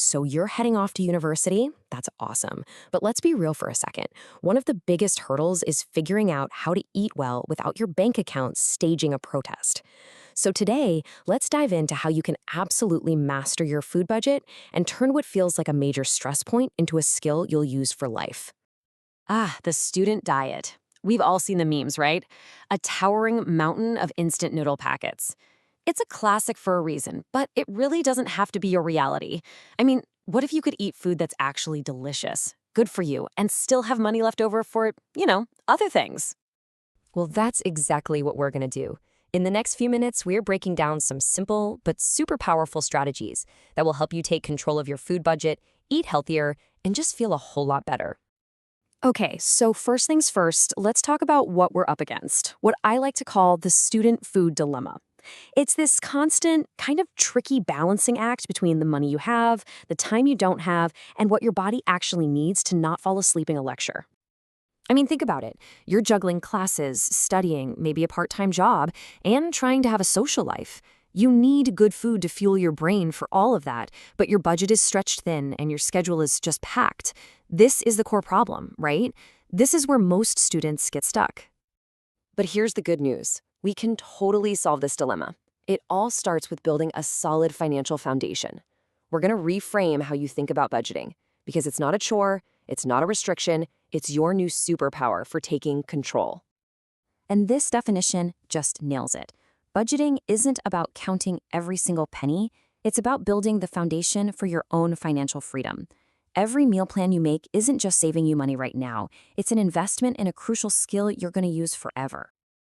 So you're heading off to university? That's awesome. But let's be real for a second. One of the biggest hurdles is figuring out how to eat well without your bank account staging a protest. So today, let's dive into how you can absolutely master your food budget and turn what feels like a major stress point into a skill you'll use for life. Ah, the student diet. We've all seen the memes, right? A towering mountain of instant noodle packets. It's a classic for a reason, but it really doesn't have to be your reality. I mean, what if you could eat food that's actually delicious, good for you, and still have money left over for, other things? Well, that's exactly what we're going to do. In the next few minutes, we're breaking down some simple but super powerful strategies that will help you take control of your food budget, eat healthier, and just feel a whole lot better. Okay, so first things first, let's talk about what we're up against, what I like to call the student food dilemma. It's this constant, kind of tricky balancing act between the money you have, the time you don't have, and what your body actually needs to not fall asleep in a lecture. I mean, think about it. You're juggling classes, studying, maybe a part-time job, and trying to have a social life. You need good food to fuel your brain for all of that, but your budget is stretched thin and your schedule is just packed. This is the core problem, right? This is where most students get stuck. But here's the good news. We can totally solve this dilemma. It all starts with building a solid financial foundation. We're going to reframe how you think about budgeting, because it's not a chore, it's not a restriction, it's your new superpower for taking control. And this definition just nails it. Budgeting isn't about counting every single penny, it's about building the foundation for your own financial freedom. Every meal plan you make isn't just saving you money right now, it's an investment in a crucial skill you're going to use forever.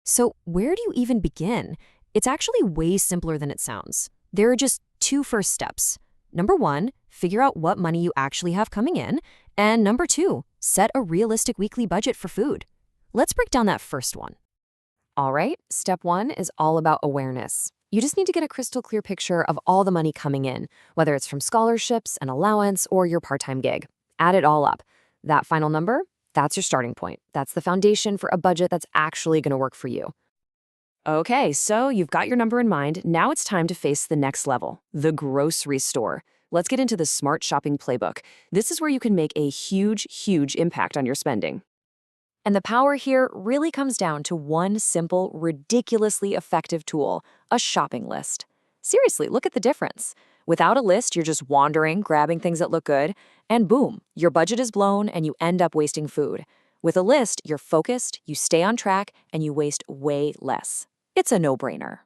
So where do you even begin? It's actually way simpler than it sounds. There are just two first steps. Number one, figure out what money you actually have coming in. And number two, set a realistic weekly budget for food. Let's break down that first one. All right, step one is all about awareness. You just need to get a crystal clear picture of all the money coming in, whether it's from scholarships, an allowance, or your part-time gig. Add it all up. That final number, that's your starting point. That's the foundation for a budget that's actually going to work for you. Okay, so you've got your number in mind. Now it's time to face the next level, the grocery store. Let's get into the smart shopping playbook. This is where you can make a huge impact on your spending. And the power here really comes down to one simple, ridiculously effective tool, a shopping list. Seriously, look at the difference. Without a list, you're just wandering, grabbing things that look good, and boom, your budget is blown and you end up wasting food. With a list, you're focused, you stay on track, and you waste way less. It's a no-brainer.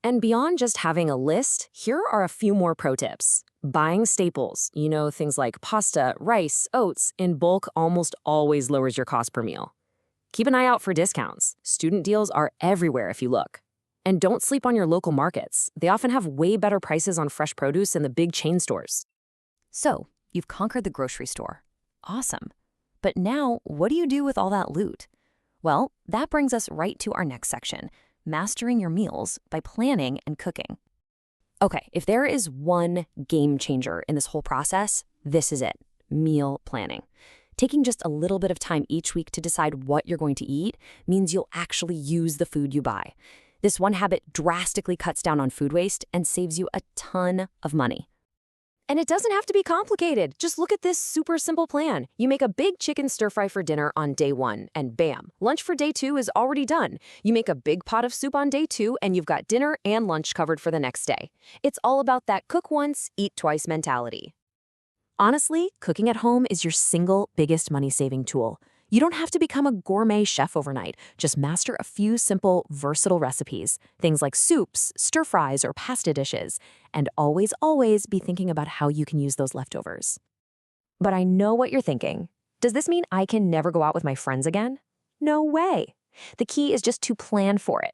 And beyond just having a list, here are a few more pro tips. Buying staples, things like pasta, rice, oats, in bulk almost always lowers your cost per meal. Keep an eye out for discounts. Student deals are everywhere if you look. And don't sleep on your local markets. They often have way better prices on fresh produce than the big chain stores. So, you've conquered the grocery store. Awesome. But now, what do you do with all that loot? Well, that brings us right to our next section, mastering your meals by planning and cooking. Okay, if there is one game changer in this whole process, this is it, meal planning. Taking just a little bit of time each week to decide what you're going to eat means you'll actually use the food you buy. This one habit drastically cuts down on food waste and saves you a ton of money. And it doesn't have to be complicated. Just look at this super simple plan. You make a big chicken stir fry for dinner on day one, and bam, lunch for day two is already done. You make a big pot of soup on day two, and you've got dinner and lunch covered for the next day. It's all about that cook once, eat twice mentality. Honestly, cooking at home is your single biggest money-saving tool. You don't have to become a gourmet chef overnight. Just master a few simple, versatile recipes, things like soups, stir fries, or pasta dishes, and always be thinking about how you can use those leftovers. But I know what you're thinking. Does this mean I can never go out with my friends again? No way. The key is just to plan for it.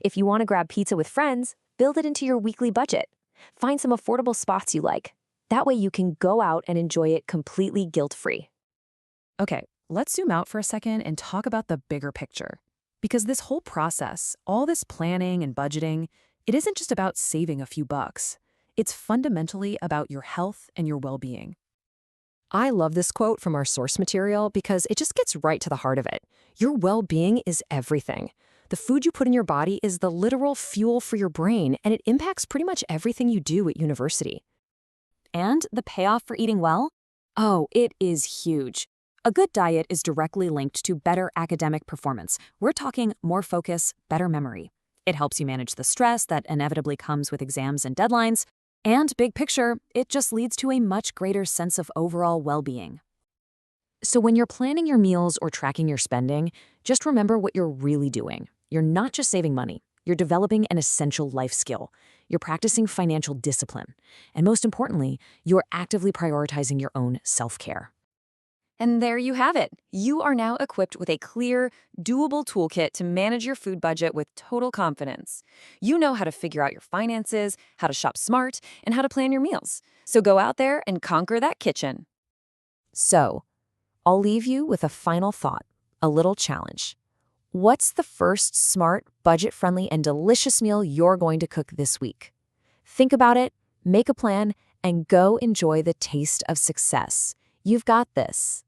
If you want to grab pizza with friends, build it into your weekly budget. Find some affordable spots you like. That way you can go out and enjoy it completely guilt-free. Okay, let's zoom out for a second and talk about the bigger picture. Because this whole process, all this planning and budgeting, it isn't just about saving a few bucks. It's fundamentally about your health and your well-being. I love this quote from our source material because it just gets right to the heart of it. Your well-being is everything. The food you put in your body is the literal fuel for your brain, and it impacts pretty much everything you do at university. And the payoff for eating well? Oh, it is huge. A good diet is directly linked to better academic performance. We're talking more focus, better memory. It helps you manage the stress that inevitably comes with exams and deadlines. And big picture, it just leads to a much greater sense of overall well-being. So when you're planning your meals or tracking your spending, just remember what you're really doing. You're not just saving money. You're developing an essential life skill. You're practicing financial discipline. And most importantly, you're actively prioritizing your own self-care. And there you have it. You are now equipped with a clear, doable toolkit to manage your food budget with total confidence. You know how to figure out your finances, how to shop smart, and how to plan your meals. So go out there and conquer that kitchen. So, I'll leave you with a final thought, a little challenge. What's the first smart, budget-friendly, and delicious meal you're going to cook this week? Think about it, make a plan, and go enjoy the taste of success. You've got this.